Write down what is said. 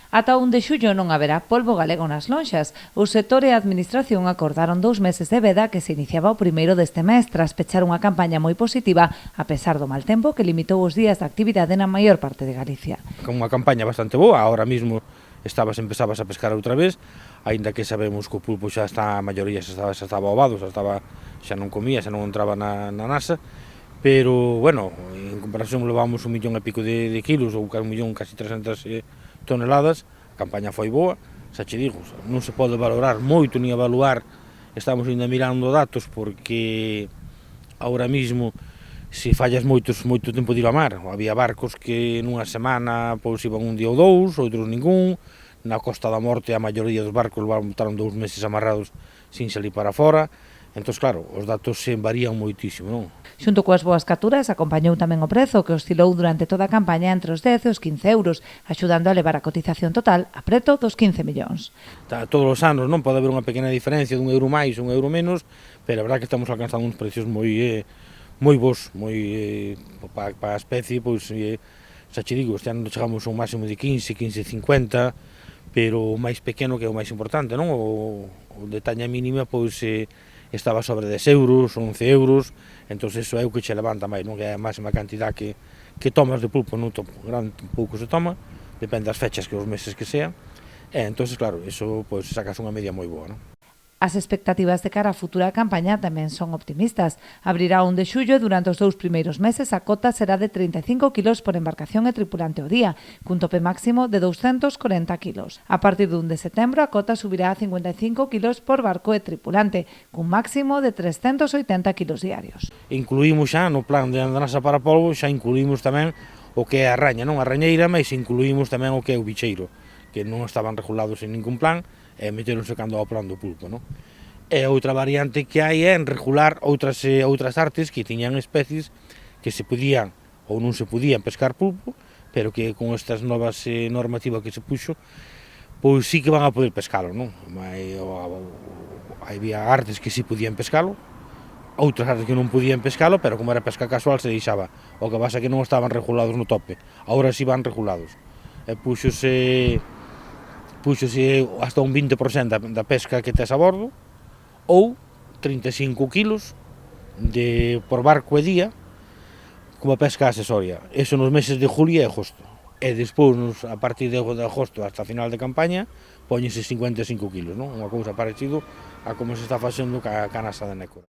Ata 1 de xullo non haberá polbo galego nas lonxas. O sector e a administración acordaron 2 meses de veda que se iniciaba o primeiro deste mes tras pechar unha campaña moi positiva a pesar do mal tempo que limitou os días de actividade na maior parte de Galicia. Con unha campaña bastante boa, ahora mismo empezabas a pescar outra vez, aínda que sabemos que o pulpo xa está, a maioría xa estaba ovado, xa non comía, xa non entraba na nasa, pero, bueno, en comparación levamos 1 millón e pico de kilos, ou 1 millón, casi 300 toneladas, a campaña foi boa, xa che digo, non se pode valorar moito, ni evaluar, estamos ainda mirando datos, porque ahora mismo, se fallas moito tempo de ir ao mar, había barcos que nunha semana pois iban un día ou 2, outros ningún, na Costa da Morte a maioría dos barcos botaron 2 meses amarrados sin salir para fora, entón, claro, os datos se varían moitísimo, non? Xunto coas boas capturas, acompañou tamén o prezo, que oscilou durante toda a campaña entre os 10 e os 15 euros, axudando a levar a cotización total a preto dos 15 millóns. Todos os anos non pode haber unha pequena diferencia dun euro máis, un euro menos, pero a verdade que estamos alcanzando uns precios moi bons, para a especie, pois, xa che digo, este ano chegamos a un máximo de 15, 15,50, pero o máis pequeno, que é o máis importante, non? O de taña mínima, pois, estaba sobre 10 euros, 11 euros, entón iso é o que che levanta máis, non? Que é a máxima cantidad que tomas de pulpo, non grande pouco se toma, depende das fechas que os meses que sean, e entón, claro, iso, pois, sacas unha media moi boa, non? As expectativas de cara á futura campaña tamén son optimistas. Abrirá 1 de xullo e durante os 2 primeiros meses a cota será de 35 kilos por embarcación e tripulante ao día, cun tope máximo de 240 kilos. A partir de 1 de setembro a cota subirá a 55 kilos por barco e tripulante, cun máximo de 380 kilos diarios. Incluímos xa no plan de andanasa para polvo, xa incluímos tamén o que é a raña, non a rañeira, mas incluímos tamén o que é o bicheiro, que non estaban regulados en ningún plan, e meteronse cando ao plan do pulpo, non? E outra variante que hai é en regular outras artes que tiñan especies que se podían ou non se podían pescar pulpo, pero que con estas novas normativas que se puxo, pois sí que van a poder pescalo, non? Había artes que sí podían pescalo, outras artes que non podían pescalo, pero como era pesca casual se deixaba. O que pasa é que non estaban regulados no tope, agora sí van regulados. E puxose hasta un 20% da pesca que tes a bordo, ou 35 kilos por barco e día, como pesca accesoria. Eso nos meses de julio e agosto. E despois, a partir de agosto hasta a final de campaña, póñense 55 kilos, non? Unha cousa parecida a como se está facendo ca nasa de Nécora.